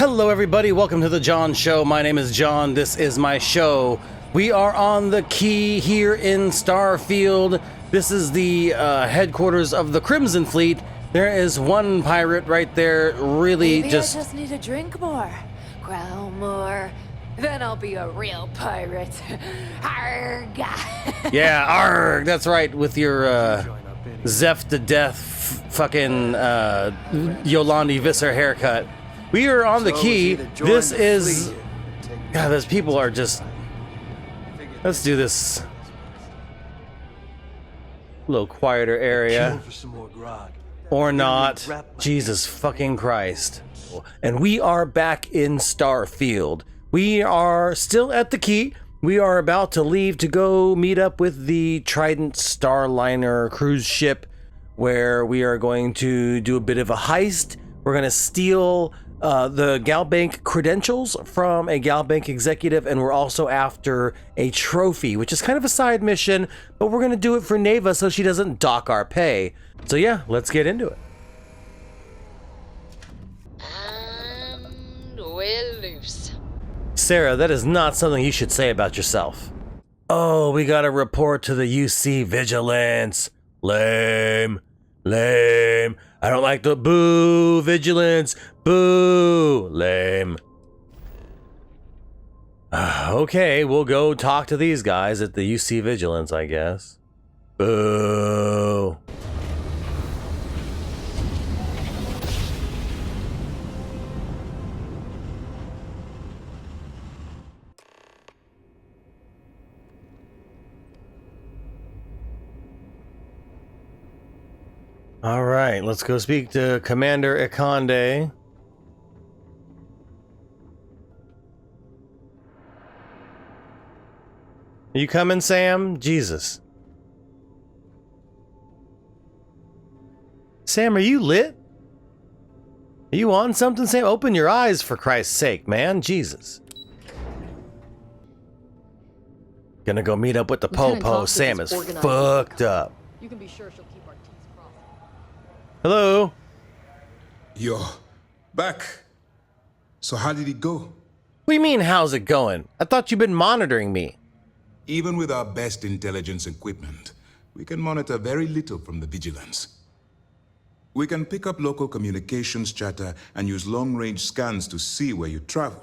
Hello everybody, welcome to the John Show. My name is John, this is my show. We are on the Key here in Starfield. This is the headquarters of the Crimson Fleet. There is one pirate right there, really. Maybe I just need to drink more, growl more, then I'll be a real pirate. Arrgh. Yeah, arg, that's right, with your Zeph to death fucking Yolandi Visser haircut. We are on the Key. This is... God, those people are just... Let's do this. A little quieter area. Or not. Jesus fucking Christ. And we are back in Starfield. We are still at the Key. We are about to leave to go meet up with the Trident Starliner cruise ship, where we are going to do a bit of a heist. We're going to steal the Galbank credentials from a Galbank executive, and we're also after a trophy, which is kind of a side mission, but we're going to do it for Neva so she doesn't dock our pay. So yeah, let's get into it. And we're loose. Sarah, that is not something you should say about yourself. Oh, we got to report to the UC Vigilance. Lame. Lame. I don't like the boo vigilance. Boo. Lame. Okay, we'll go talk to these guys at the UC Vigilance, I guess. Boo. All right, let's go speak to Commander Ikonde. You coming, Sam? Jesus. Sam, are you lit? Are you on something, Sam? Open your eyes, for Christ's sake, man. Jesus. Gonna go meet up with the Popo. Sam is fucked up. You can be sure she'll keep our T's crossed. Hello? You're back. So how did it go? What do you mean, how's it going? I thought you'd been monitoring me. Even with our best intelligence equipment, we can monitor very little from the vigilance. We can pick up local communications chatter and use long-range scans to see where you travel.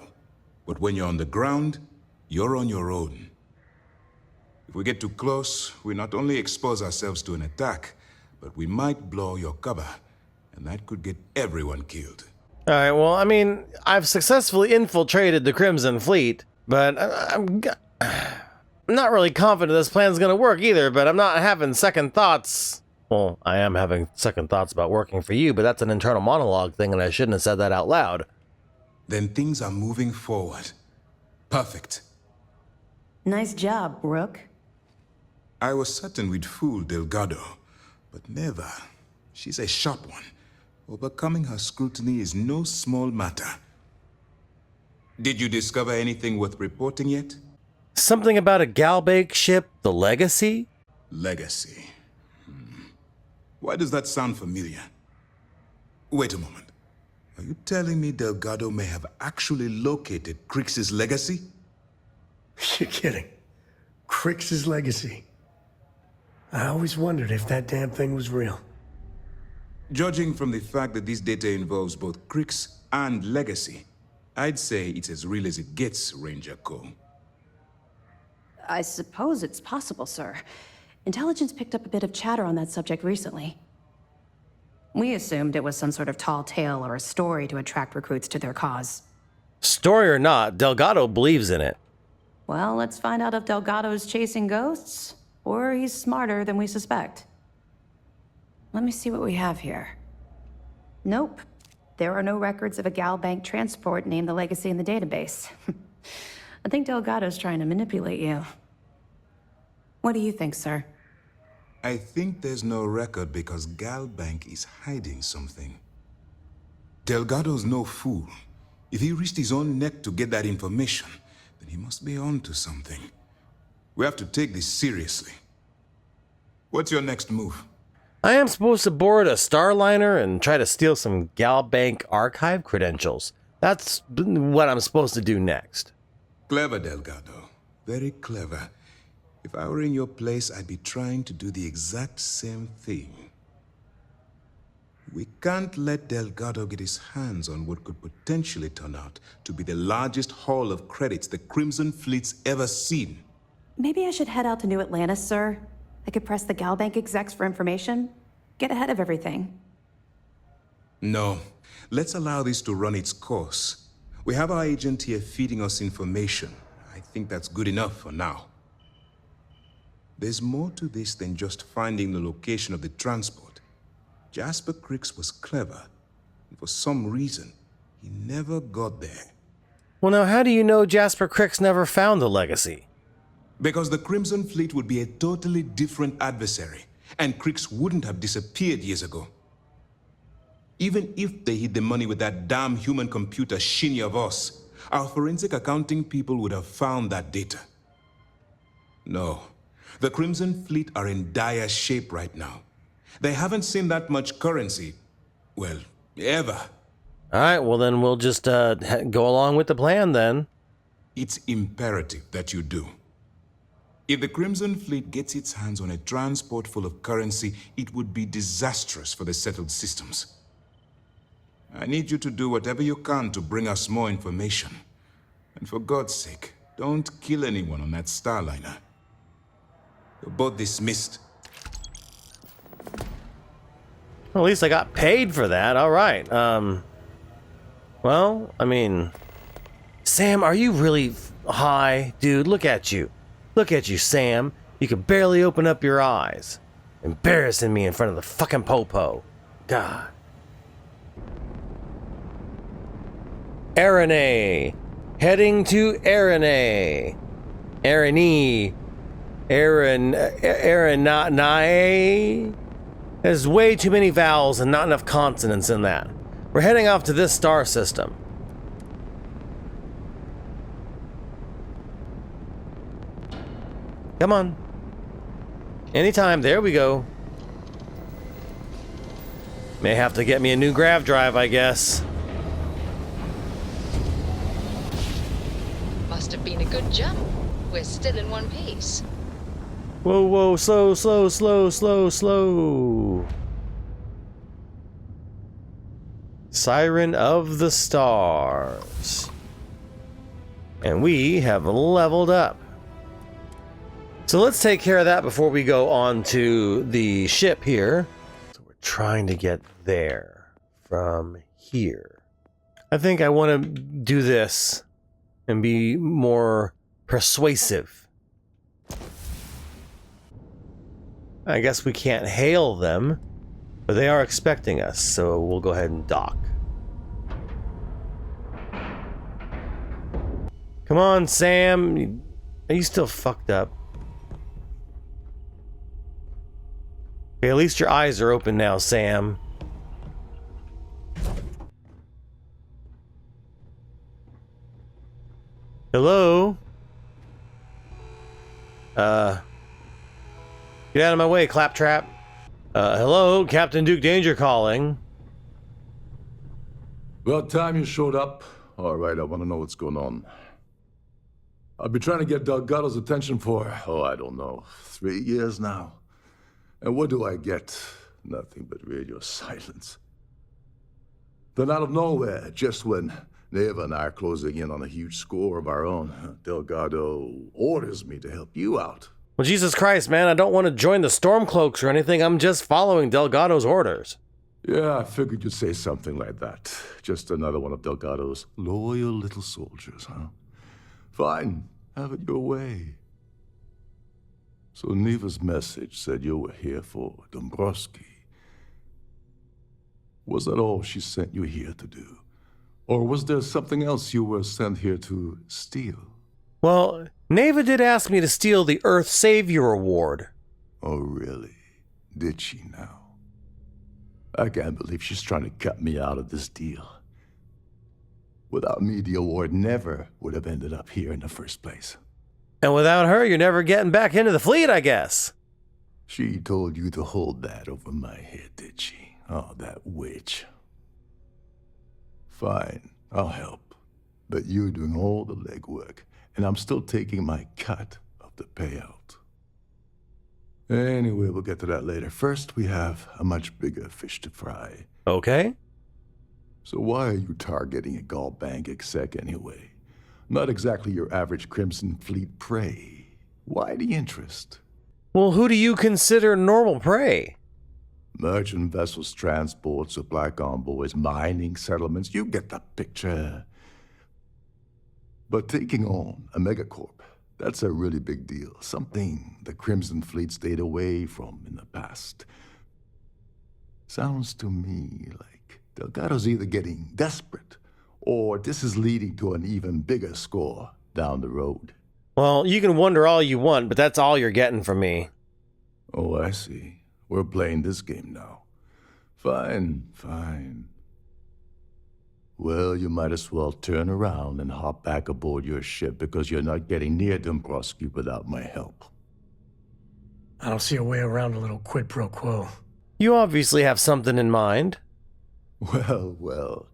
But when you're on the ground, you're on your own. If we get too close, we not only expose ourselves to an attack, but we might blow your cover, and that could get everyone killed. All right, well, I mean, I've successfully infiltrated the Crimson Fleet, but I'm not really confident this plan's going to work either, but I'm not having second thoughts. Well, I am having second thoughts about working for you, but that's an internal monologue thing, and I shouldn't have said that out loud. Then things are moving forward. Perfect. Nice job, Rook. I was certain we'd fool Delgado, but never. She's a sharp one. Overcoming her scrutiny is no small matter. Did you discover anything worth reporting yet? Something about a Galbank ship, the Legacy? Legacy. Why does that sound familiar? Wait a moment. Are you telling me Delgado may have actually located Crix's legacy? You're kidding. Crix's legacy. I always wondered if that damn thing was real. Judging from the fact that this data involves both Crix and legacy, I'd say it's as real as it gets, Ranger Cole. I suppose it's possible, sir. Intelligence picked up a bit of chatter on that subject recently. We assumed it was some sort of tall tale or a story to attract recruits to their cause. Story or not, Delgado believes in it. Well, let's find out if Delgado's chasing ghosts, or he's smarter than we suspect. Let me see what we have here. Nope. There are no records of a Galbank transport named the Legacy in the database. I think Delgado's trying to manipulate you. What do you think, sir? I think there's no record because Galbank is hiding something. Delgado's no fool. If he risked his own neck to get that information, then he must be on to something. We have to take this seriously. What's your next move? I am supposed to board a Starliner and try to steal some Galbank archive credentials. That's what I'm supposed to do next. Clever, Delgado. Very clever. If I were in your place, I'd be trying to do the exact same thing. We can't let Delgado get his hands on what could potentially turn out to be the largest haul of credits the Crimson Fleet's ever seen. Maybe I should head out to New Atlantis, sir. I could press the Galbank execs for information. Get ahead of everything. No. Let's allow this to run its course. We have our agent here feeding us information. I think that's good enough for now. There's more to this than just finding the location of the transport. Jasper Cricks was clever, and for some reason, he never got there. Well, now, how do you know Jasper Cricks never found the legacy? Because the Crimson Fleet would be a totally different adversary, and Cricks wouldn't have disappeared years ago. Even if they hid the money with that damn human computer Shinya Voss, our forensic accounting people would have found that data. No, the Crimson Fleet are in dire shape right now. They haven't seen that much currency, well, ever. All right, well then we'll just go along with the plan then. It's imperative that you do. If the Crimson Fleet gets its hands on a transport full of currency, it would be disastrous for the settled systems. I need you to do whatever you can to bring us more information. And for God's sake, don't kill anyone on that Starliner. You're both dismissed. Well, at least I got paid for that. All right. Well, I mean, Sam, are you really high? Dude, look at you. Look at you, Sam. You can barely open up your eyes. Embarrassing me in front of the fucking popo. God. Arene. Heading to Arene. Arene. Arenae. There's way too many vowels and not enough consonants in that. We're heading off to this star system. Come on. Anytime. There we go. May have to get me a new grav drive, I guess. Must have been a good jump. We're still in one piece. Whoa, whoa, slow, slow, slow, slow, slow. Siren of the Stars. And we have leveled up. So let's take care of that before we go on to the ship here. So we're trying to get there from here. I think I want to do this and be more persuasive. I guess we can't hail them, but they are expecting us, so we'll go ahead and dock. Come on, Sam. Are you still fucked up? Okay, at least your eyes are open now, Sam. Hello? Get out of my way, Claptrap. Hello, Captain Duke Danger calling. About time you showed up. All right, I want to know what's going on. I've been trying to get Delgado's attention for, I don't know, 3 years now. And what do I get? Nothing but radio silence. Then out of nowhere, just when Neva and I are closing in on a huge score of our own, Delgado orders me to help you out. Well, Jesus Christ, man, I don't want to join the Stormcloaks or anything. I'm just following Delgado's orders. Yeah, I figured you'd say something like that. Just another one of Delgado's loyal little soldiers, huh? Fine, have it your way. So Neva's message said you were here for Dombrowski. Was that all she sent you here to do? Or was there something else you were sent here to steal? Well, Neva did ask me to steal the Earth Savior Award. Oh, really? Did she now? I can't believe she's trying to cut me out of this deal. Without me, the award never would have ended up here in the first place. And without her, you're never getting back into the fleet, I guess. She told you to hold that over my head, did she? Oh, that witch. Fine. I'll help. But you're doing all the legwork, and I'm still taking my cut of the payout. Anyway, we'll get to that later. First, we have a much bigger fish to fry. Okay. So why are you targeting a Gall Bank exec anyway? Not exactly your average Crimson Fleet prey. Why the interest? Well, who do you consider normal prey? Merchant vessels, transport, supply convoys, mining settlements, you get the picture. But taking on a megacorp, that's a really big deal. Something the Crimson Fleet stayed away from in the past. Sounds to me like Delgado's either getting desperate, or this is leading to an even bigger score down the road. Well, you can wonder all you want, but that's all you're getting from me. Oh, I see. We're playing this game now. Fine, fine. Well, you might as well turn around and hop back aboard your ship because you're not getting near Dombrowski without my help. I don't see a way around a little quid pro quo. You obviously have something in mind. Well, well,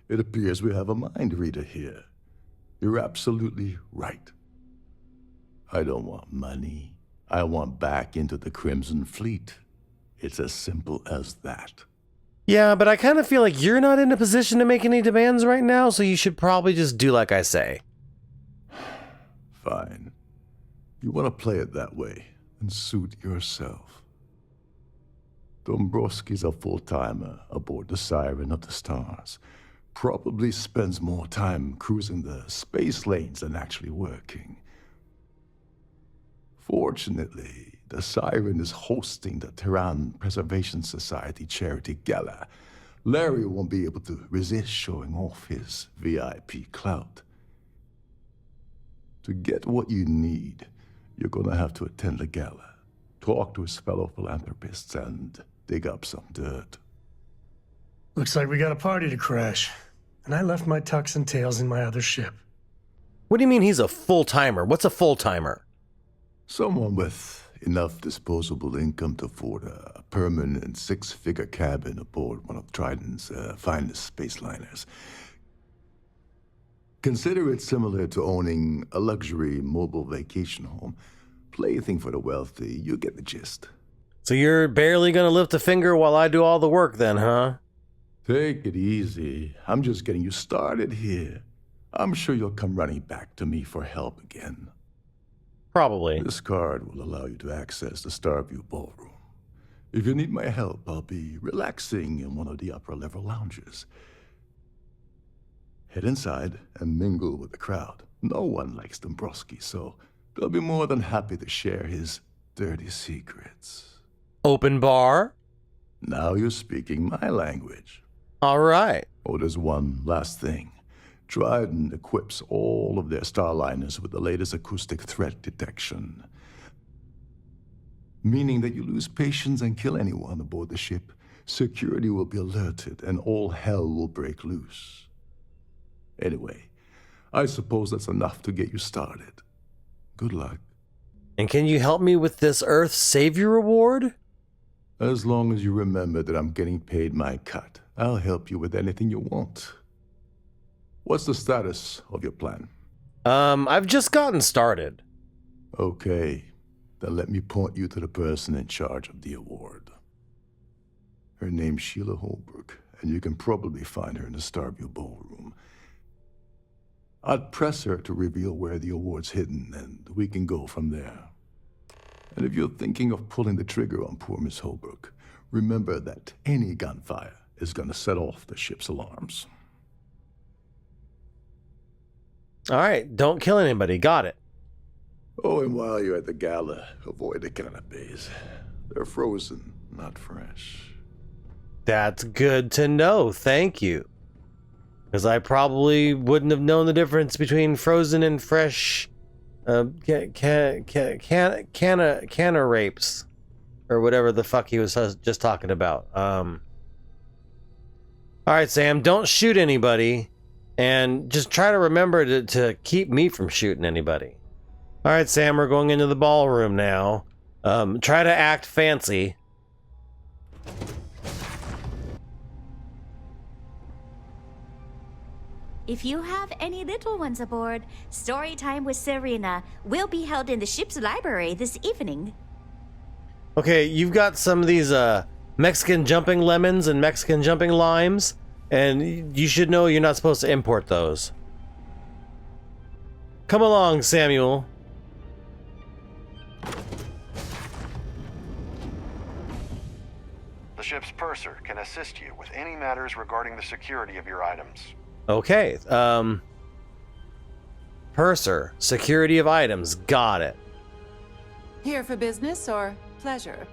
it appears we have a mind reader here. You're absolutely right. I don't want money. I want back into the Crimson Fleet. It's as simple as that. Yeah, but I kind of feel like you're not in a position to make any demands right now, so you should probably just do like I say. Fine. You want to play it that way and suit yourself. Dombrowski's a full-timer aboard the Siren of the Stars. Probably spends more time cruising the space lanes than actually working. Fortunately, the Siren is hosting the Tehran Preservation Society charity gala. Larry won't be able to resist showing off his VIP clout. To get what you need, you're gonna have to attend the gala, talk to his fellow philanthropists, and dig up some dirt. Looks like we got a party to crash. And I left my tux and tails in my other ship. What do you mean he's a full-timer? What's a full-timer? Someone with enough disposable income to afford a permanent six-figure cabin aboard one of Trident's finest space liners. Consider it similar to owning a luxury mobile vacation home. Plaything for the wealthy, you get the gist. So you're barely gonna lift a finger while I do all the work then, huh? Take it easy. I'm just getting you started here. I'm sure you'll come running back to me for help again. Probably. This card will allow you to access the Starfield ballroom. If you need my help, I'll be relaxing in one of the upper-level lounges. Head inside and mingle with the crowd. No one likes Dombrowski, so they'll be more than happy to share his dirty secrets. Open bar? Now you're speaking my language. All right. Oh, there's one last thing. Trident equips all of their starliners with the latest acoustic threat detection. Meaning that you lose patience and kill anyone aboard the ship, security will be alerted and all hell will break loose. Anyway, I suppose that's enough to get you started. Good luck. And can you help me with this Earth Savior Award? As long as you remember that I'm getting paid my cut, I'll help you with anything you want. What's the status of your plan? I've just gotten started. Okay, then let me point you to the person in charge of the award. Her name's Sheila Holbrook, and you can probably find her in the Starview ballroom. I'd press her to reveal where the award's hidden, and we can go from there. And if you're thinking of pulling the trigger on poor Miss Holbrook, remember that any gunfire is gonna set off the ship's alarms. All right, don't kill anybody. Got it. Oh, and while you're at the gala, avoid the canapes. They're frozen, not fresh. That's good to know. Thank you. Because I probably wouldn't have known the difference between frozen and fresh canna rapes. Or whatever the fuck he was just talking about. All right, Sam, don't shoot anybody. And just try to remember to keep me from shooting anybody. All right, Sam, we're going into the ballroom now. Try to act fancy. If you have any little ones aboard, story time with Serena will be held in the ship's library this evening. Okay, you've got some of these Mexican jumping lemons and Mexican jumping limes, and you should know you're not supposed to import those. Come along, Samuel. The ship's purser can assist you with any matters regarding the security of your items. Okay, purser, security of items, got it. Here for business or pleasure?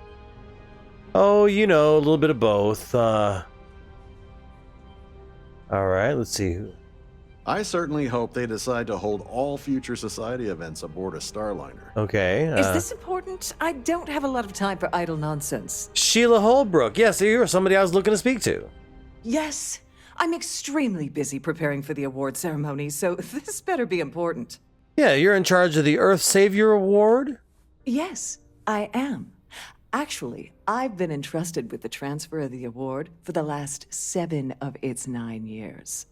Oh, you know, a little bit of both. All right, let's see. I certainly hope they decide to hold all future society events aboard a Starliner. Okay. Is this important? I don't have a lot of time for idle nonsense. Sheila Holbrook. Yes, you're somebody I was looking to speak to. Yes, I'm extremely busy preparing for the award ceremony, so this better be important. Yeah, you're in charge of the Earth Savior Award? Yes, I am. Actually, I've been entrusted with the transfer of the award for the last 7 of its 9 years.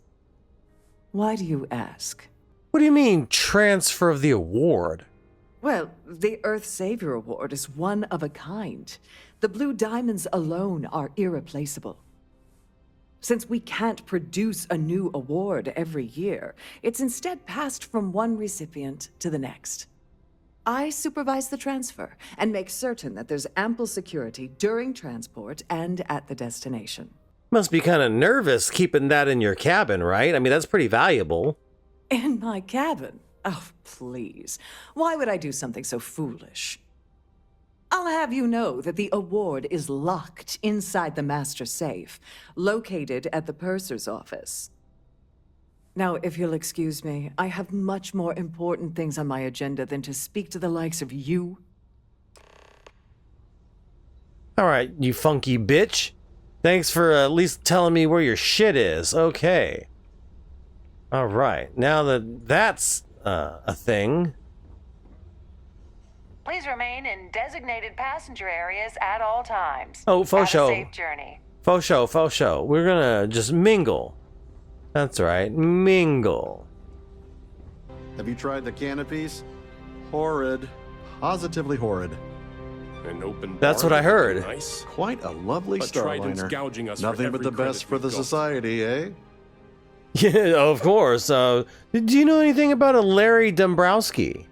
Why do you ask? What do you mean, transfer of the award? Well, the Earth Savior Award is one of a kind. The Blue Diamonds alone are irreplaceable. Since we can't produce a new award every year, it's instead passed from one recipient to the next. I supervise the transfer and make certain that there's ample security during transport and at the destination. Must be kind of nervous keeping that in your cabin, right? I mean, that's pretty valuable. In my cabin? Oh, please. Why would I do something so foolish? I'll have you know that the award is locked inside the master safe, located at the purser's office. Now, if you'll excuse me, I have much more important things on my agenda than to speak to the likes of you. All right, you funky bitch. Thanks for at least telling me where your shit is. Okay. All right, now that that's a thing. Please remain in designated passenger areas at all times. Oh, faux show. Have a safe journey. Faux show, faux show. We're gonna just mingle. That's right, mingle. Have you tried the canopies? Horrid. Positively horrid. An open That's what I heard. Nice. Quite a lovely But Trident's Starliner. gouging us Nothing for but every the best credit for the we've got. society, eh? Yeah, of course. Do you know anything about a Larry Dombrowski?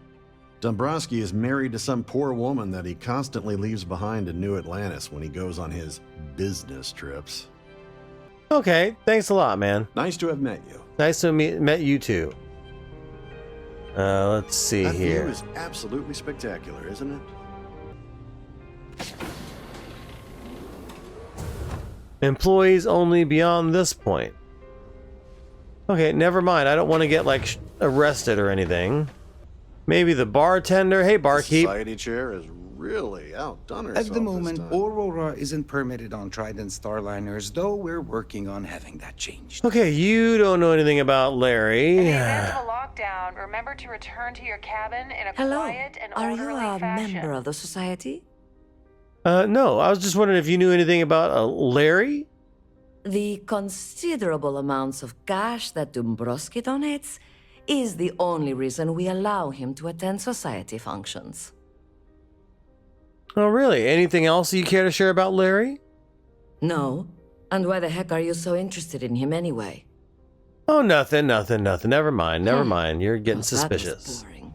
Dombrowski is married to some poor woman that he constantly leaves behind in New Atlantis when he goes on his business trips. Okay, thanks a lot, man. Nice to have met you. Nice to have met you too. Let's see That here. view is absolutely spectacular, isn't it? Employees only beyond this point. Okay, never mind. I don't want to get like arrested or anything. Maybe the bartender. Hey, barkeep. The society chair has really outdone herself. At the moment, this time. Aurora isn't permitted on Trident Starliners, though we're working on having that changed. Okay, you don't know anything about Larry. In the event of a lockdown, remember to return to your cabin in a quiet and orderly fashion. of the society? No. I was just wondering if you knew anything about Larry. The considerable amounts of cash that Dombrowski donates is the only reason we allow him to attend society functions. Oh, really? Anything else you care to share about Larry? No. And why the heck are you so interested in him anyway? Oh, nothing. Never mind. You're getting That was suspicious. boring.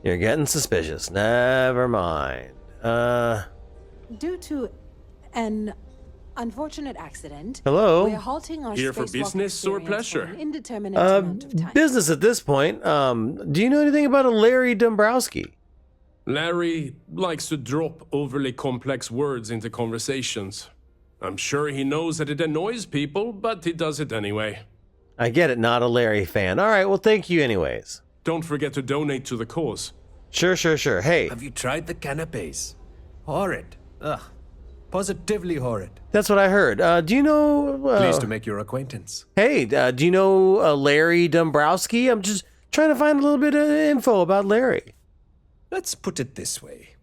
You're getting suspicious. Never mind. Due to an unfortunate accident, Hello? we're halting our Here for spacewalk business or experience for pleasure? an indeterminate amount of time. Business at this point. Do you know anything about a Larry Dombrowski? Larry likes to drop overly complex words into conversations. I'm sure he knows that it annoys people, but he does it anyway. I get it, not a Larry fan. All right, well, thank you anyways. Don't forget to donate to the cause. Sure. Hey, Have you tried the canapes? Horrid. Ugh. Positively horrid. that's what I heard. Do you know... Pleased to make your acquaintance. Hey, do you know Larry Dombrowski? I'm just trying to find a little bit of info about Larry. Let's put it this way.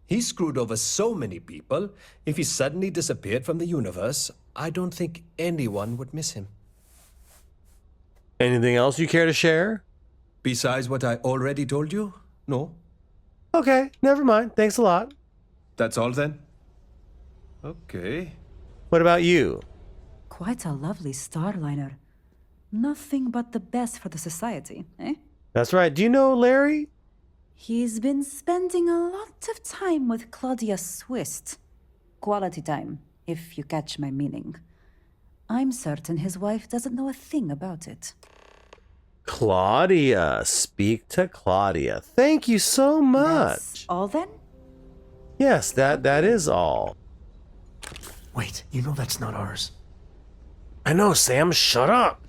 He screwed over so many people, if he suddenly disappeared from the universe, I don't think anyone would miss him. Anything else you care to share? Besides what I already told you? No? Okay, never mind. Thanks a lot. That's all then? Okay. What about you? Quite a lovely starliner. Nothing but the best for the society, eh? That's right. Do you know Larry? He's been spending a lot of time with Claudia Swist. Quality time, if you catch my meaning. I'm certain his wife doesn't know a thing about it. Claudia. Speak to Claudia. Thank you so much. That's all then? Yes, that is all. Wait, you know that's not ours. I know, Sam. Shut up.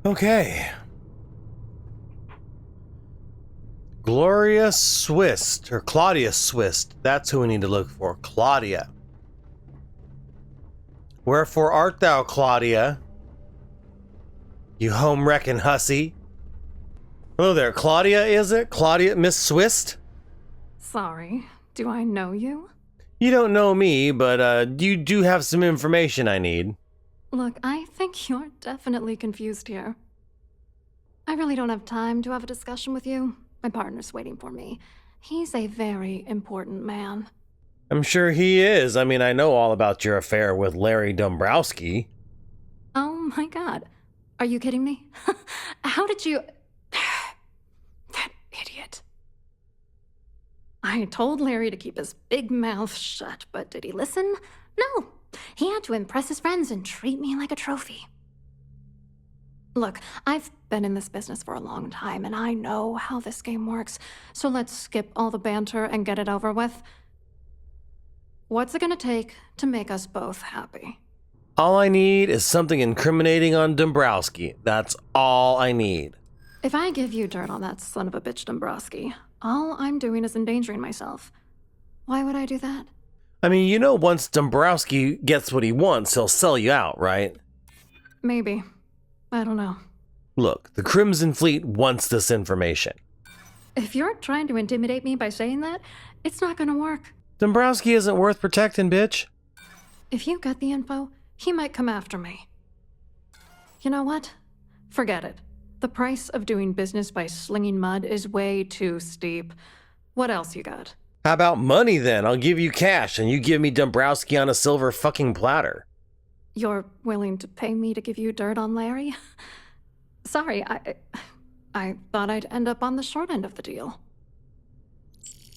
Okay. Gloria Swist, or Claudia Swist. That's who we need to look for. Claudia. Wherefore art thou, Claudia? You home-wrecking hussy. Hello there, Claudia, is it? Claudia, Miss Swist? Sorry, do I know you? You don't know me, but you do have some information I need. Look, I think you're definitely confused here. I really don't have time to have a discussion with you. My partner's waiting for me. He's a very important man. I'm sure he is. I mean, I know all about your affair with Larry Dombrowski. Oh my god. Are you kidding me? How did you... That idiot. I told Larry to keep his big mouth shut, but did he listen? No. He had to impress his friends and treat me like a trophy. Look, I've been in this business for a long time, and I know how this game works, so let's skip all the banter and get it over with. What's it gonna take to make us both happy? All I need is something incriminating on Dombrowski. That's all I need. If I give you dirt on that son of a bitch Dombrowski, all I'm doing is endangering myself. Why would I do that? I mean, you know, once Dombrowski gets what he wants, he'll sell you out, right? Maybe. I don't know. Look, the Crimson Fleet wants this information. If you're trying to intimidate me by saying that, it's not gonna work. Dombrowski isn't worth protecting, bitch. If you get the info, he might come after me. You know what? Forget it. The price of doing business by slinging mud is way too steep. What else you got? How about money then? I'll give you cash and you give me Dombrowski on a silver fucking platter. You're willing to pay me to give you dirt on Larry? Sorry, I thought I'd end up on the short end of the deal.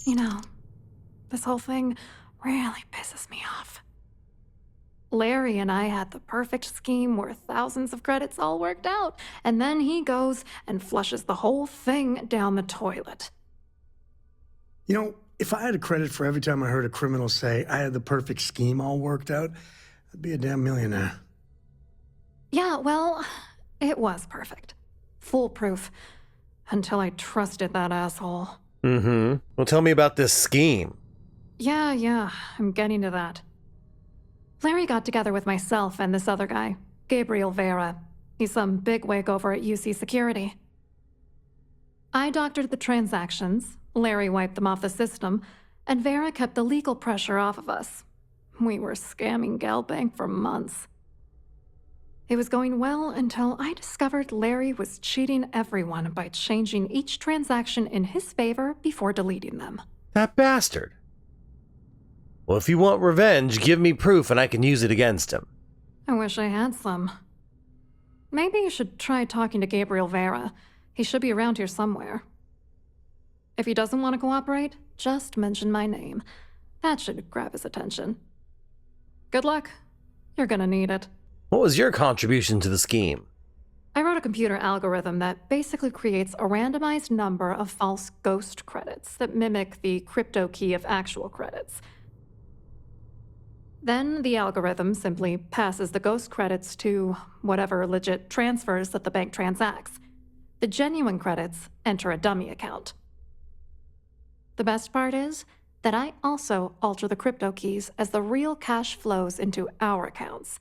You know, this whole thing really pisses me off. Larry and I had the perfect scheme where thousands of credits all worked out, and then he goes and flushes the whole thing down the toilet. You know, if I had a credit for every time I heard a criminal say I had the perfect scheme all worked out, I'd be a damn millionaire. Yeah, well, it was perfect. Foolproof. Until I trusted that asshole. Mm-hmm. Well, tell me about this scheme. Yeah, I'm getting to that. Larry got together with myself and this other guy, Gabriel Vera. He's some bigwig over at UC Security. I doctored the transactions, Larry wiped them off the system, and Vera kept the legal pressure off of us. We were scamming Galbank for months. It was going well until I discovered Larry was cheating everyone by changing each transaction in his favor before deleting them. That bastard. Well, if you want revenge, give me proof and I can use it against him. I wish I had some. Maybe you should try talking to Gabriel Vera. He should be around here somewhere. If he doesn't want to cooperate, just mention my name. That should grab his attention. Good luck. You're gonna need it. What was your contribution to the scheme? I wrote a computer algorithm that basically creates a randomized number of false ghost credits that mimic the crypto key of actual credits. Then the algorithm simply passes the ghost credits to whatever legit transfers that the bank transacts. The genuine credits enter a dummy account. The best part is that I also alter the crypto keys as the real cash flows into our accounts.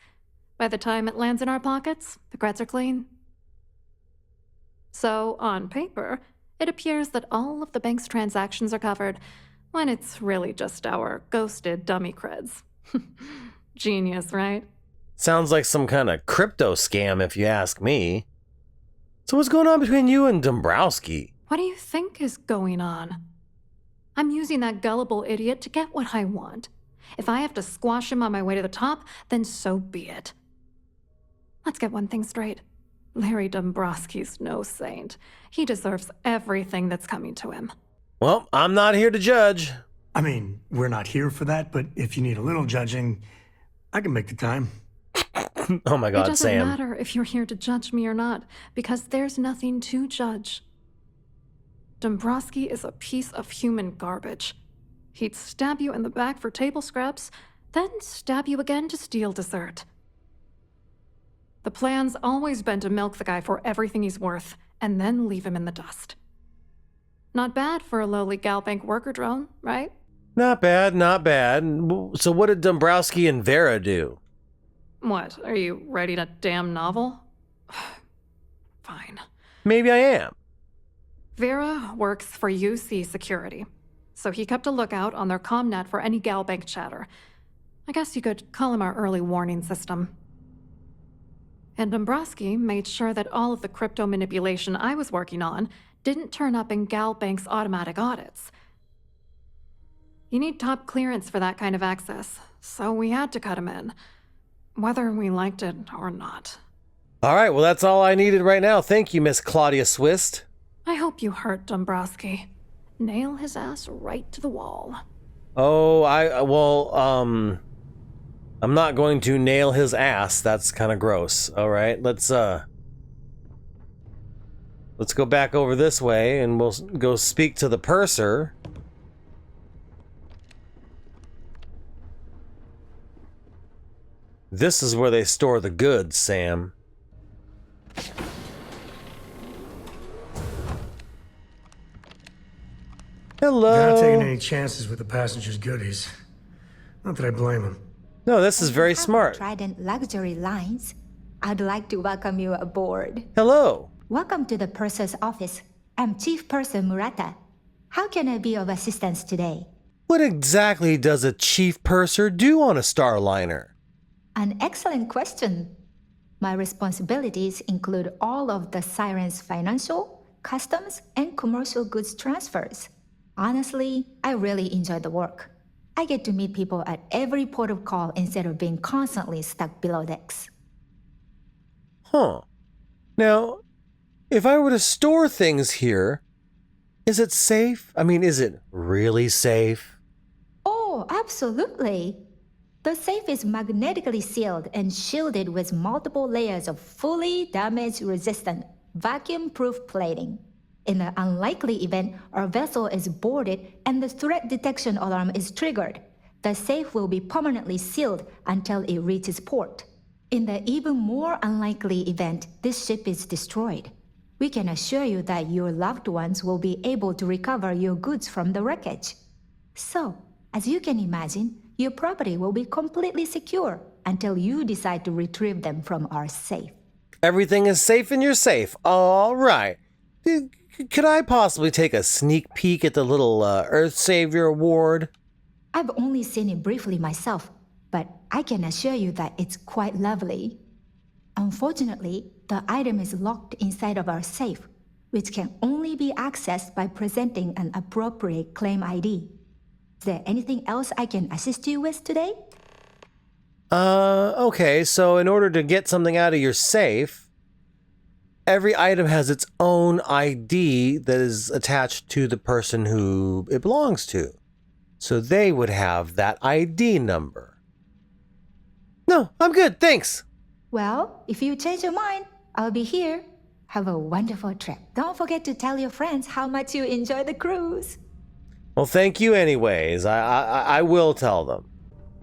By the time it lands in our pockets, the creds are clean. So, on paper, it appears that all of the bank's transactions are covered, when it's really just our ghosted dummy creds. Genius, right? Sounds like some kind of crypto scam, if you ask me. So what's going on between you and Dombrowski? What do you think is going on? I'm using that gullible idiot to get what I want. If I have to squash him on my way to the top, then so be it. Let's get one thing straight. Larry Dombrowski's no saint. He deserves everything that's coming to him. Well, I'm not here to judge. I mean, we're not here for that, but if you need a little judging, I can make the time. Oh my God, It doesn't Sam. matter if you're here to judge me or not, because there's nothing to judge. Dombrowski is a piece of human garbage. He'd stab you in the back for table scraps, then stab you again to steal dessert. The plan's always been to milk the guy for everything he's worth, and then leave him in the dust. Not bad for a lowly Galbank worker drone, right? Not bad, not bad. So what did Dombrowski and Vera do? What, are you writing a damn novel? Fine. Maybe I am. Vera works for UC Security, so he kept a lookout on their comnet for any Galbank chatter. I guess you could call him our early warning system. And Dombrowski made sure that all of the crypto manipulation I was working on didn't turn up in Galbank's automatic audits. You need top clearance for that kind of access, so we had to cut him in, whether we liked it or not. All right, well, that's all I needed right now. Thank you, Miss Claudia Swist. I hope you hurt Dombrowski. Nail his ass right to the wall. Oh, I'm not going to nail his ass. That's kind of gross. All right, let's go back over this way and we'll go speak to the purser. This is where they store the goods, Sam. Hello. They're not taking any chances with the passengers' goodies. Not that I blame them. No, this is very smart. Trident Luxury Lines. I'd like to welcome you aboard. Hello. Welcome to the purser's office. I'm Chief Purser Murata. How can I be of assistance today? What exactly does a chief purser do on a Starliner? An excellent question. My responsibilities include all of the Siren's financial, customs, and commercial goods transfers. Honestly, I really enjoy the work. I get to meet people at every port of call instead of being constantly stuck below decks. Huh. Now, if I were to store things here, is it safe? I mean, is it really safe? Oh, absolutely. The safe is magnetically sealed and shielded with multiple layers of fully damage-resistant, vacuum-proof plating. In the unlikely event our vessel is boarded and the threat detection alarm is triggered, the safe will be permanently sealed until it reaches port. In the even more unlikely event this ship is destroyed, we can assure you that your loved ones will be able to recover your goods from the wreckage. So, as you can imagine, your property will be completely secure until you decide to retrieve them from our safe. Everything is safe in your safe. All right. Could I possibly take a sneak peek at the little Earth Savior Award? I've only seen it briefly myself, but I can assure you that it's quite lovely. Unfortunately, the item is locked inside of our safe, which can only be accessed by presenting an appropriate claim ID. Is there anything else I can assist you with today? Okay, so in order to get something out of your safe, every item has its own ID that is attached to the person who it belongs to. So they would have that ID number. No, I'm good, thanks. Well, if you change your mind, I'll be here. Have a wonderful trip. Don't forget to tell your friends how much you enjoy the cruise. Well, thank you anyways. I will tell them.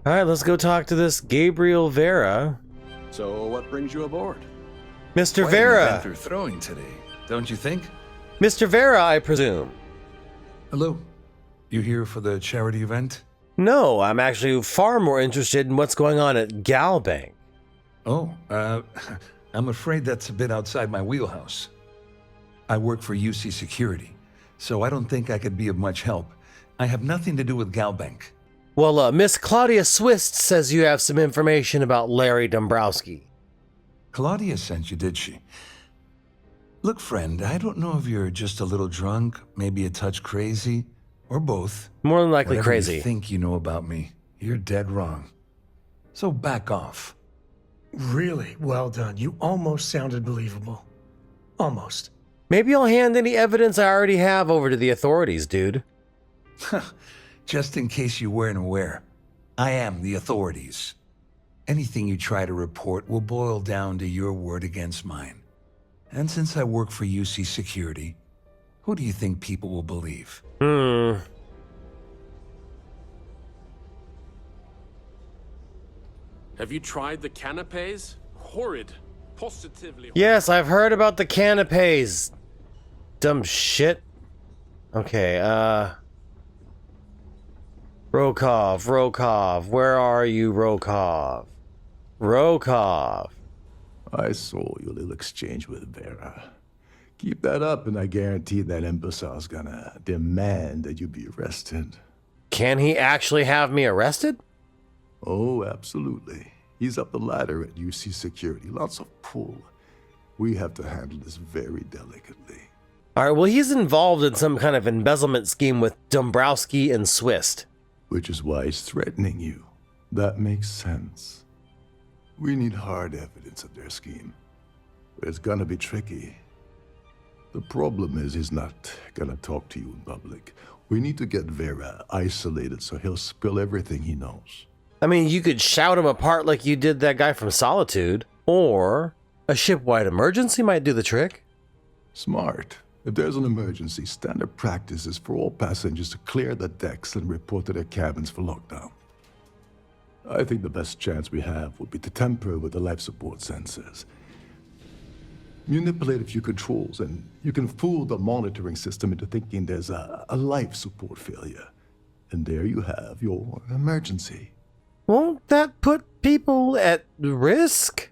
All right, let's go talk to this Gabriel Vera. So what brings you aboard? Mr. Quite Vera. an event they're throwing today, don't you think? Mr. Vera, I presume. Hello. You here for the charity event? No, I'm actually far more interested in what's going on at Galbank. Oh, I'm afraid that's a bit outside my wheelhouse. I work for UC Security, so I don't think I could be of much help, I have nothing to do with Galbank. Well, Miss Claudia Swist says you have some information about Larry Dombrowski. Claudia sent you, did she? Look, friend, I don't know if you're just a little drunk, maybe a touch crazy, or both. More than likely Whatever crazy. You think you know about me, you're dead wrong. So back off. Really well done. You almost sounded believable. Almost. Maybe I'll hand any evidence I already have over to the authorities, dude. Just in case you weren't aware, I am the authorities. Anything you try to report will boil down to your word against mine. And since I work for UC Security, who do you think people will believe? Have you tried the canapes? Horrid. Positively horrid. Yes, I've heard about the canapes. Dumb shit. Okay, Rokov, where are you, Rokov? Rokov. I saw your little exchange with Vera. Keep that up and I guarantee that imbecile's gonna demand that you be arrested. Can he actually have me arrested? Oh, absolutely. He's up the ladder at UC Security. Lots of pull. We have to handle this very delicately. All right, well, he's involved in some kind of embezzlement scheme with Dombrowski and Swist. Which is why he's threatening you. That makes sense. We need hard evidence of their scheme. But it's gonna be tricky. The problem is he's not gonna talk to you in public. We need to get Vera isolated so he'll spill everything he knows. I mean, you could shout him apart like you did that guy from Solitude, or a ship-wide emergency might do the trick. Smart. If there's an emergency, standard practice is for all passengers to clear the decks and report to their cabins for lockdown. I think the best chance we have would be to tamper with the life support sensors. Manipulate a few controls, and you can fool the monitoring system into thinking there's a life support failure. And there you have your emergency. Won't that put people at risk?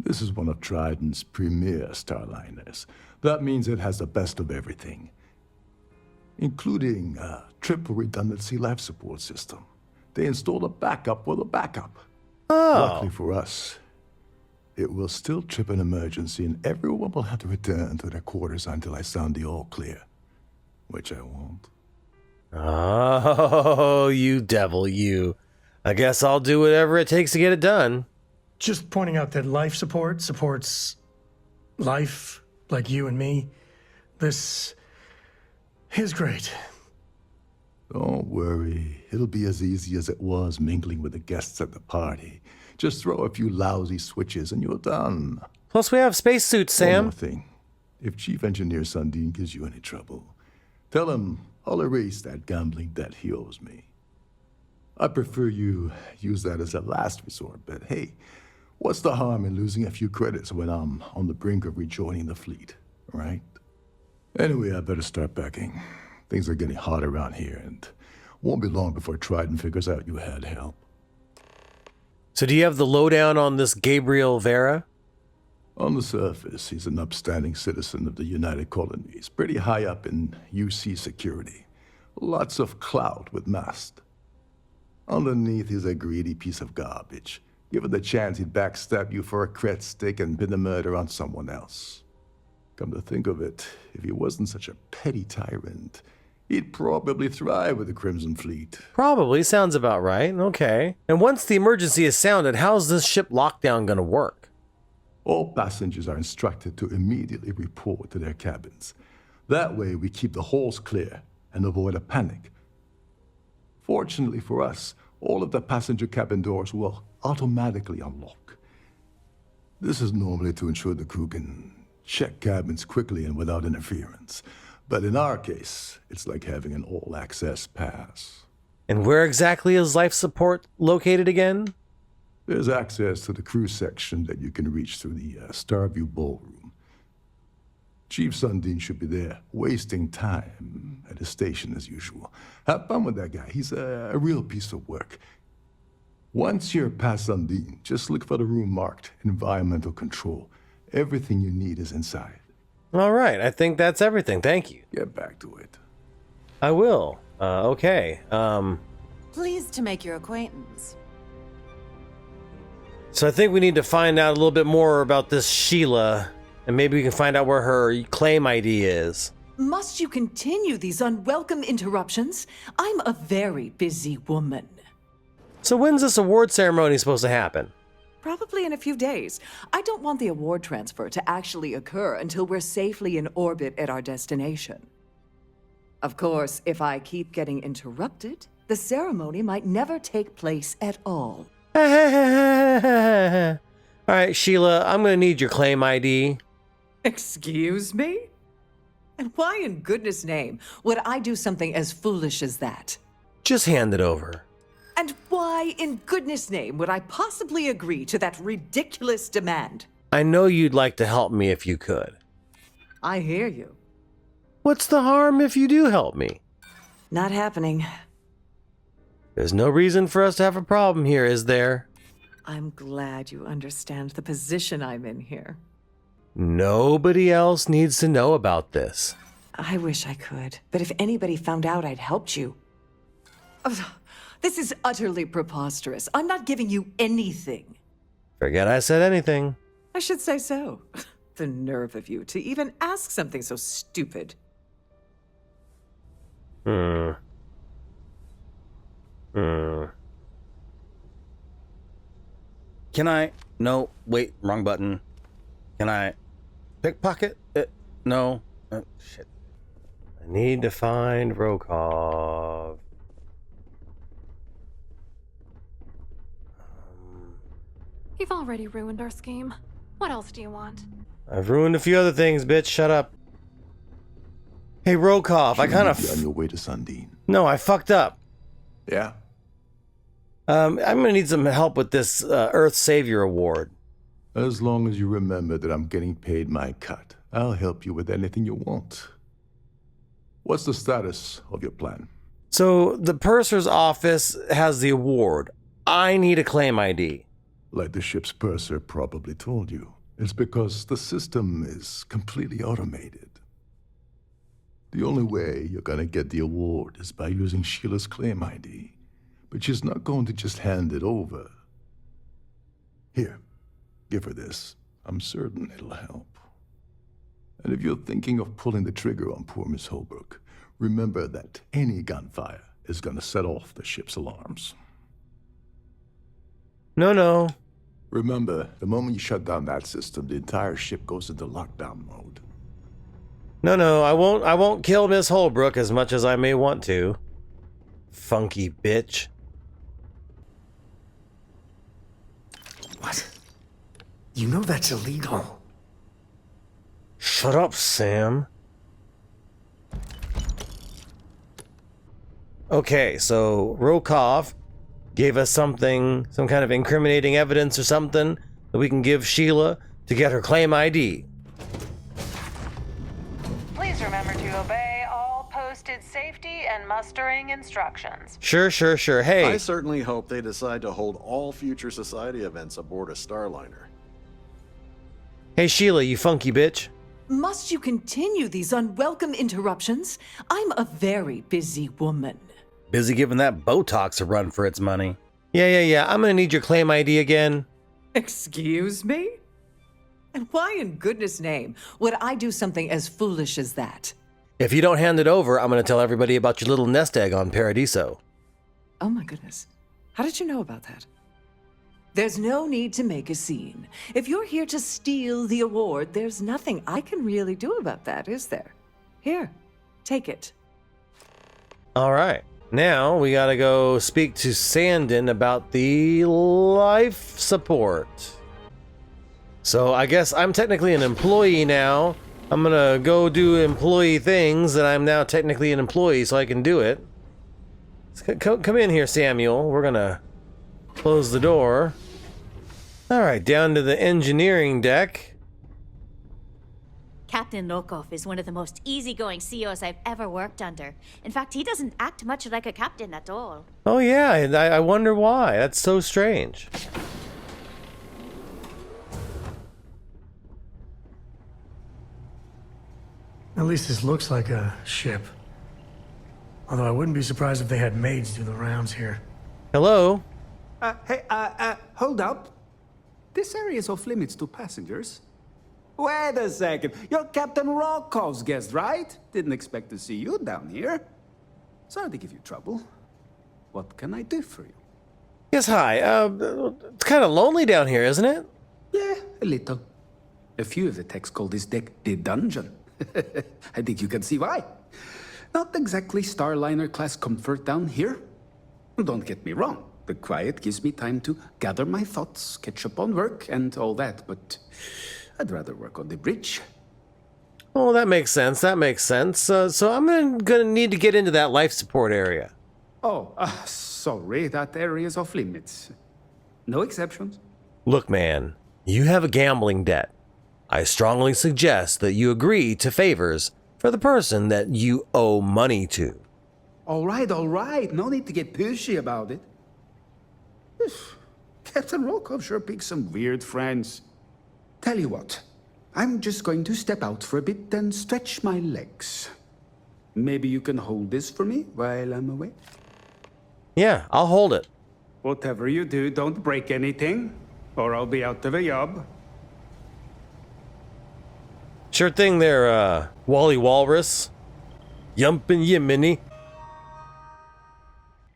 This is one of Trident's premier starliners. That means it has the best of everything, including a triple redundancy life support system. They installed a backup with a backup. Oh. Luckily for us, it will still trip an emergency and everyone will have to return to their quarters until I sound the all clear, which I won't. Oh, you devil, you. I guess I'll do whatever it takes to get it done. Just pointing out that life support supports life, like you and me. This is great. Don't worry. It'll be as easy as it was mingling with the guests at the party. Just throw a few lousy switches and you're done. Plus, we have spacesuits, Sam. One more thing. If Chief Engineer Sundin gives you any trouble, tell him I'll erase that gambling debt he owes me. I prefer you use that as a last resort, but hey, what's the harm in losing a few credits when I'm on the brink of rejoining the fleet, right? Anyway, I better start packing. Things are getting hot around here, and won't be long before Trident figures out you had help. So do you have the lowdown on this Gabriel Vera? On the surface, he's an upstanding citizen of the United Colonies, pretty high up in UC Security. Lots of clout with Mast. Underneath, he's a greedy piece of garbage. Given the chance, he'd backstab you for a cret stick and pin the murder on someone else. Come to think of it, if he wasn't such a petty tyrant, he'd probably thrive with the Crimson Fleet. Probably, sounds about right. Okay. And once the emergency is sounded, how's this ship lockdown gonna work? All passengers are instructed to immediately report to their cabins. That way, we keep the halls clear and avoid a panic. Fortunately for us, all of the passenger cabin doors will automatically unlock. This is normally to ensure the crew can check cabins quickly and without interference. But in our case, it's like having an all-access pass. And where exactly is life support located again? There's access to the crew section that you can reach through the Starfield ballroom. Chief Sundin should be there, wasting time at his station as usual. Have fun with that guy. He's a real piece of work. Once you're past Sundin, just look for the room marked Environmental Control. Everything you need is inside. All right, I think that's everything. Thank you. Get back to it. I will. Okay. Pleased to make your acquaintance. So I think we need to find out a little bit more about this Sheila, and maybe we can find out where her claim ID is. Must you continue these unwelcome interruptions? I'm a very busy woman. So when's this award ceremony supposed to happen? Probably in a few days. I don't want the award transfer to actually occur until we're safely in orbit at our destination. Of course, if I keep getting interrupted, the ceremony might never take place at all. All right, Sheila, I'm gonna need your claim ID. Excuse me? And why in goodness name would I do something as foolish as that? Just hand it over. And why in goodness name would I possibly agree to that ridiculous demand? I know you'd like to help me if you could. I hear you. What's the harm if you do help me? Not happening. There's no reason for us to have a problem here, is there? I'm glad you understand the position I'm in here. Nobody else needs to know about this. I wish I could, but if anybody found out I'd helped you. Ugh, this is utterly preposterous. I'm not giving you anything. Forget I said anything. I should say so. The nerve of you to even ask something so stupid. Can I? No, wait, wrong button. Can I pickpocket it? No. Shit. I need to find Rokov. You've already ruined our scheme. What else do you want? I've ruined a few other things, bitch. Shut up. Hey, Rokov, I kind of... on your way to Sundine. No, I fucked up. Yeah? I'm gonna need some help with this Earth Savior Award. As long as you remember that I'm getting paid my cut, I'll help you with anything you want. What's the status of your plan? So, the purser's office has the award. I need a claim ID. Like the ship's purser probably told you, it's because the system is completely automated. The only way you're gonna get the award is by using Sheila's claim ID. But she's not going to just hand it over. Here, give her this. I'm certain it'll help. And if you're thinking of pulling the trigger on poor Miss Holbrook, remember that any gunfire is gonna set off the ship's alarms. No. Remember, the moment you shut down that system, the entire ship goes into lockdown mode. No, I won't kill Miss Holbrook as much as I may want to. Funky bitch. What? You know that's illegal. Shut up, Sam. Okay, so Rokov gave us something, some kind of incriminating evidence or something that we can give Sheila to get her claim ID. Please remember to obey all posted safety and mustering instructions. Sure. Hey. I certainly hope they decide to hold all future society events aboard a Starliner. Hey, Sheila, you funky bitch. Must you continue these unwelcome interruptions? I'm a very busy woman. Busy giving that Botox a run for its money. Yeah. I'm gonna need your claim ID again. Excuse me? And why in goodness name would I do something as foolish as that? If you don't hand it over, I'm gonna tell everybody about your little nest egg on Paradiso. Oh my goodness. How did you know about that? There's no need to make a scene. If you're here to steal the award, there's nothing I can really do about that, is there? Here, take it. All right. Now we gotta go speak to Sandin about the life support. So I guess I'm technically an employee now. I'm gonna go do employee things, and I'm now technically an employee, so I can do it. Come in here, Samuel. We're gonna close the door. All right, down to the engineering deck. Captain Rokov is one of the most easygoing CEOs I've ever worked under. In fact, he doesn't act much like a captain at all. Oh yeah, I wonder why. That's so strange. At least this looks like a ship. Although I wouldn't be surprised if they had maids do the rounds here. Hello? Hold up. This area is off limits to passengers. Wait a second. You're Captain Rocko's guest, right? Didn't expect to see you down here. Sorry to give you trouble. What can I do for you? Yes, hi. It's kind of lonely down here, isn't it? Yeah, a little. A few of the techs call this deck the dungeon. I think you can see why. Not exactly Starliner-class comfort down here. Don't get me wrong. The quiet gives me time to gather my thoughts, catch up on work, and all that, but I'd rather work on the bridge. Oh, that makes sense. That makes sense. So I'm gonna need to get into that life support area. Oh, sorry, that area is off limits. No exceptions. Look, man, you have a gambling debt. I strongly suggest that you agree to favors for the person that you owe money to. All right. No need to get pushy about it. Captain Rokov sure picks some weird friends. Tell you what, I'm just going to step out for a bit and stretch my legs. Maybe you can hold this for me while I'm away? Yeah, I'll hold it. Whatever you do, don't break anything, or I'll be out of a job. Sure thing there, Wally Walrus. Yumpin' Yemeni.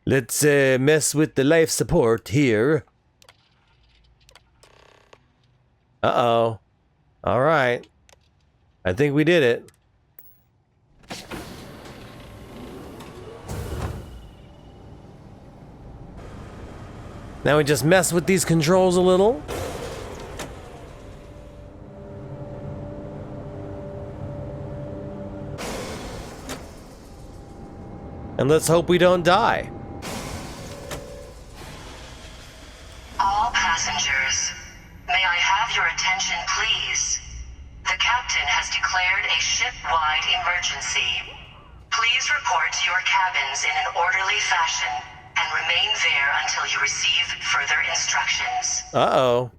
Let's mess with the life support here. Uh-oh. All right. I think we did it. Now we just mess with these controls a little. And let's hope we don't die. All passengers, may I have your attention, please? The captain has declared a ship-wide emergency. Please report to your cabins in an orderly fashion and remain there until you receive further instructions. Uh-oh.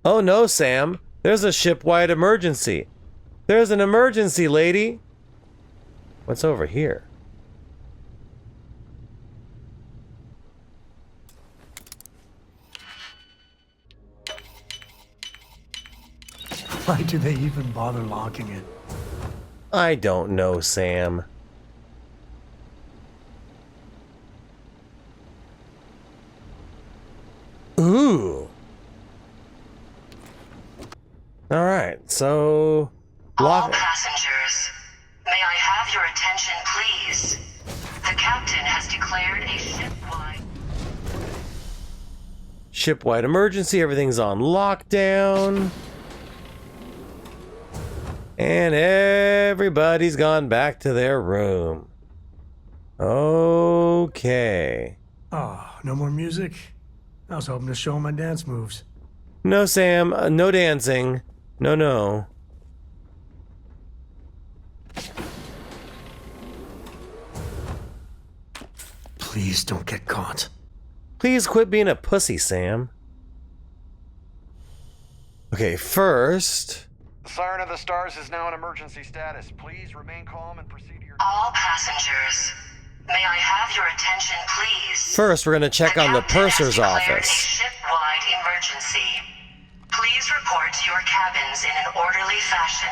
Oh no, Sam. There's a ship-wide emergency. There's an emergency, lady. What's over here? Why do they even bother locking it? I don't know, Sam. Ooh. All right, so all passengers, may I have your attention, please? The captain has declared a ship-wide emergency. Everything's on lockdown. And everybody's gone back to their room. Okay. Oh, no more music? I was hoping to show 'em my dance moves. No, Sam. No dancing. No. Please don't get caught. Please quit being a pussy, Sam. Okay, first... The Siren of the Stars is now in emergency status. Please remain calm and proceed to your... All passengers, may I have your attention, please? First, we're going to check on the purser's office. A ship-wide emergency. Please report to your cabins in an orderly fashion.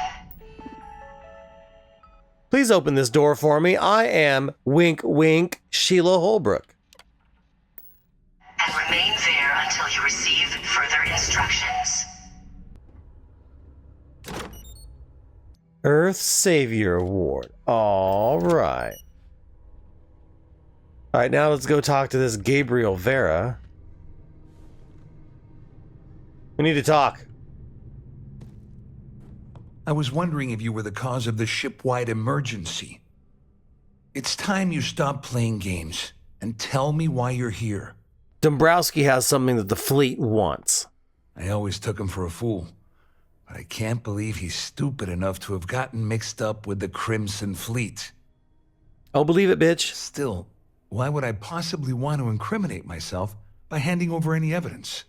Please open this door for me. I am, wink, wink, Sheila Holbrook. And remain there until you receive further instructions. Earth Savior Award. All right. All right, now let's go talk to this Gabriel Vera. We need to talk. I was wondering if you were the cause of the ship-wide emergency. It's time you stop playing games and tell me why you're here. Dombrowski has something that the fleet wants. I always took him for a fool, but I can't believe he's stupid enough to have gotten mixed up with the Crimson Fleet. Oh, believe it, bitch. Still, why would I possibly want to incriminate myself by handing over any evidence?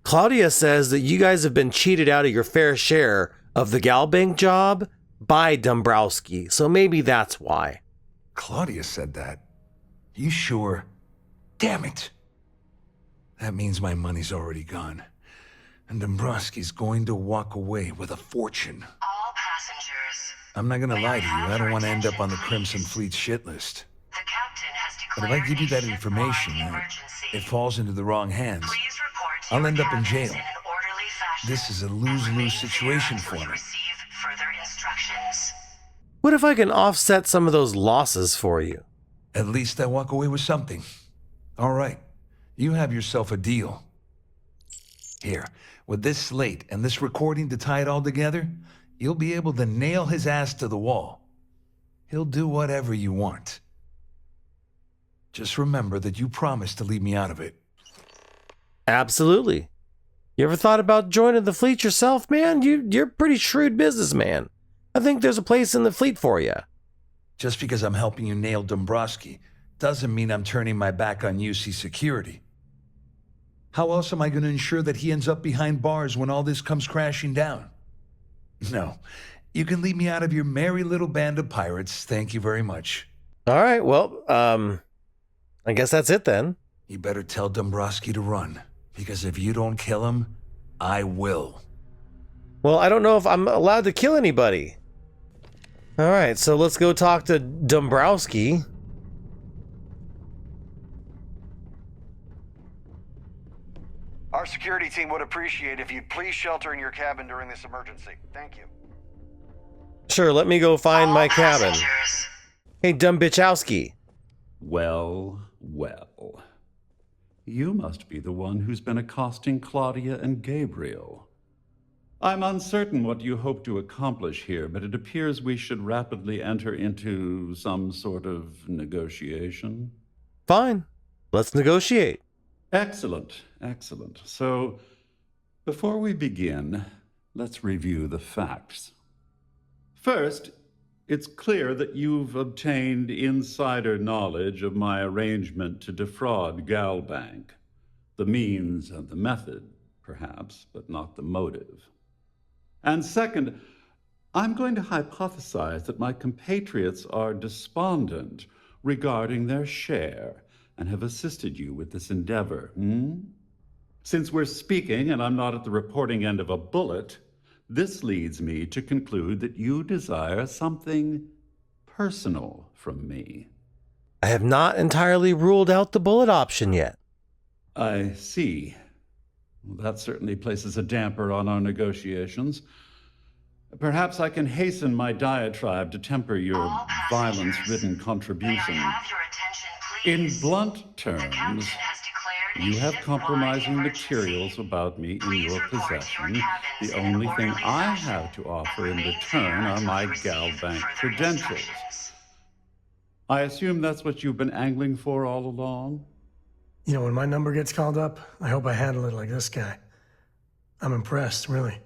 Claudia says that you guys have been cheated out of your fair share of the Galbank job by Dombrowski, so maybe that's why. Claudia said that. You sure? Damn it! That means my money's already gone. And Dombrowski's going to walk away with a fortune. All passengers. I'm not gonna lie to you, I don't want to end up on the Crimson Fleet shit list. The captain has But declared if I give you that a information, ship-wide emergency. it falls into the wrong hands. Please report to I'll your end up in cabins jail. in an orderly fashion. This is a lose-lose situation for me. Receive further instructions. What if I can offset some of those losses for you? At least I walk away with something. All right, you have yourself a deal. Here, with this slate and this recording to tie it all together, you'll be able to nail his ass to the wall. He'll do whatever you want. Just remember that you promised to leave me out of it. Absolutely. You ever thought about joining the fleet yourself, man? You're a pretty shrewd businessman. I think there's a place in the fleet for you. Just because I'm helping you nail Dombrowski doesn't mean I'm turning my back on UC security. How else am I going to ensure that he ends up behind bars when all this comes crashing down? No, you can leave me out of your merry little band of pirates. Thank you very much. All right, well, I guess that's it then. You better tell Dombrowski to run, because if you don't kill him, I will. Well, I don't know if I'm allowed to kill anybody. All right, so let's go talk to Dombrowski. Our security team would appreciate if you'd please shelter in your cabin during this emergency. Thank you. Sure, let me go find my cabin. Passengers. Hey, Dumbichowski. Well, well. You must be the one who's been accosting Claudia and Gabriel. I'm uncertain what you hope to accomplish here, but it appears we should rapidly enter into some sort of negotiation. Fine. Let's negotiate. Excellent, excellent. So, before we begin, let's review the facts. First, it's clear that you've obtained insider knowledge of my arrangement to defraud Galbank. The means and the method, perhaps, but not the motive. And second, I'm going to hypothesize that my compatriots are despondent regarding their share and have assisted you with this endeavor. Since we're speaking and I'm not at the reporting end of a bullet, this leads me to conclude that you desire something personal from me. I have not entirely ruled out the bullet option yet. I see. Well, that certainly places a damper on our negotiations. Perhaps I can hasten my diatribe to temper your violence-ridden contribution. In blunt terms, you have compromising materials about me in your possession. The only thing I have to offer in return are my Galbank credentials. I assume that's what you've been angling for all along? You know, when my number gets called up, I hope I handle it like this guy. I'm impressed, really.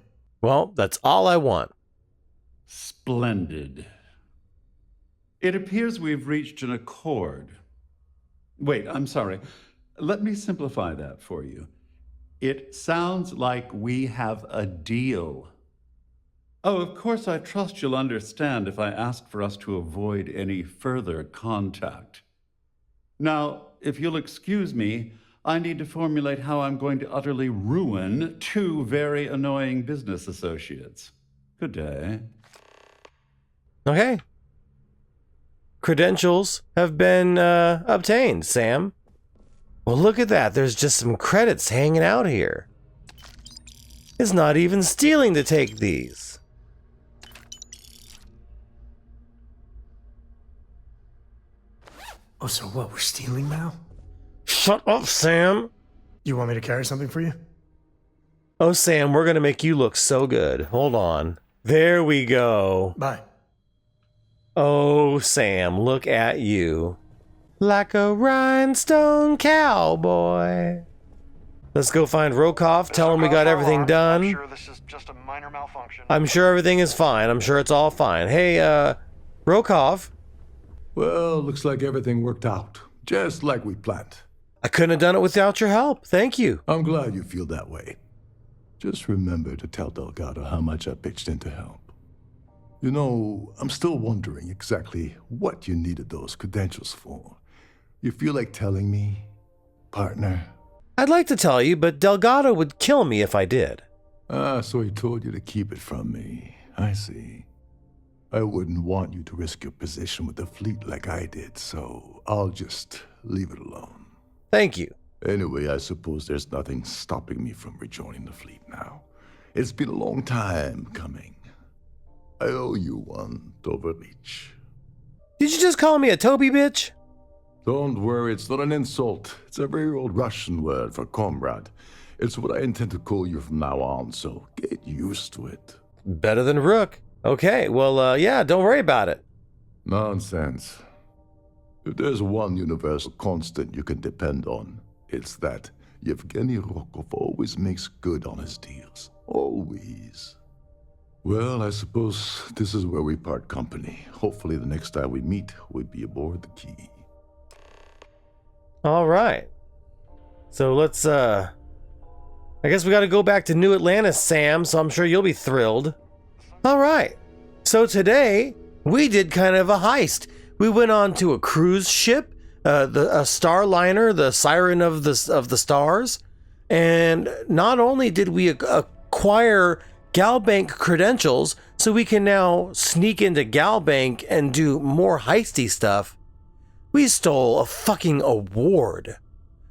Well, that's all I want. Splendid. It appears we've reached an accord. Wait, I'm sorry. Let me simplify that for you. It sounds like we have a deal. Oh, of course, I trust you'll understand if I ask for us to avoid any further contact. Now, if you'll excuse me, I need to formulate how I'm going to utterly ruin two very annoying business associates. Good day. Okay. Credentials have been obtained, Sam. Well, look at that. There's just some credits hanging out here. It's not even stealing to take these. Oh, so what? We're stealing now? Shut up, Sam. You want me to carry something for you? Oh, Sam, we're going to make you look so good. Hold on. There we go. Bye. Oh, Sam, look at you. Like a rhinestone cowboy. Let's go find Rokoff, tell him we got everything done. I'm sure this is just a minor malfunction. I'm sure everything is fine. I'm sure it's all fine. Hey, Rokoff. Well, looks like everything worked out, just like we planned. I couldn't have done it without your help. Thank you. I'm glad you feel that way. Just remember to tell Delgado how much I pitched in to help. You know, I'm still wondering exactly what you needed those credentials for. You feel like telling me, partner? I'd like to tell you, but Delgado would kill me if I did. Ah, so he told you to keep it from me. I see. I wouldn't want you to risk your position with the fleet like I did, so I'll just leave it alone. Thank you. Anyway, I suppose there's nothing stopping me from rejoining the fleet now. It's been a long time coming. I owe you one, Doverich. Did you just call me a Toby bitch? Don't worry, it's not an insult. It's a very old Russian word for comrade. It's what I intend to call you from now on, so get used to it. Better than Rook. Okay, well, yeah, don't worry about it. Nonsense. If there's one universal constant you can depend on, it's that Yevgeny Rokov always makes good on his deals. Always. Well, I suppose this is where we part company. Hopefully the next time we meet, we'll be aboard the Key. All right. So let's, I guess we got to go back to New Atlantis, Sam, so I'm sure you'll be thrilled. All right. So today, we did kind of a heist. We went on to a cruise ship, a Starliner, the Siren of the Stars. And not only did we acquire Galbank credentials, so we can now sneak into Galbank and do more heisty stuff, we stole a fucking award.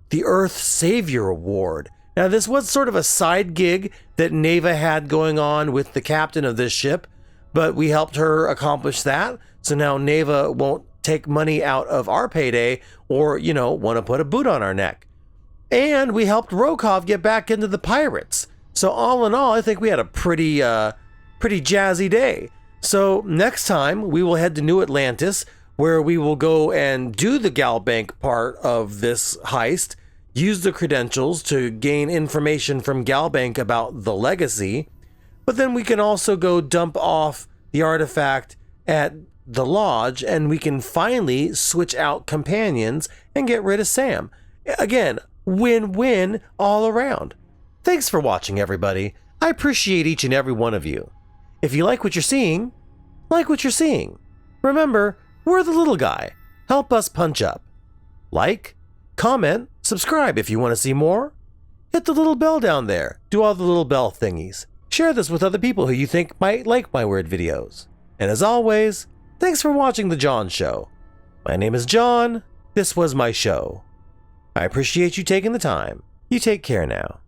The Earth Savior Award. Now, this was sort of a side gig that Neva had going on with the captain of this ship, but we helped her accomplish that. So now Neva won't take money out of our payday or, you know, want to put a boot on our neck. And we helped Rokov get back into the pirates. So all in all, I think we had a pretty jazzy day. So next time we will head to New Atlantis, where we will go and do the Galbank part of this heist, use the credentials to gain information from Galbank about the legacy, but then we can also go dump off the artifact at the lodge, and we can finally switch out companions and get rid of Sam. Again, win-win all around. Thanks for watching, everybody. I appreciate each and every one of you. If you like what you're seeing, like what you're seeing. Remember, we're the little guy. Help us punch up. Like, comment, subscribe if you want to see more. Hit the little bell down there. Do all the little bell thingies. Share this with other people who you think might like my weird videos. And as always, thanks for watching The John Show. My name is John. This was my show. I appreciate you taking the time. You take care now.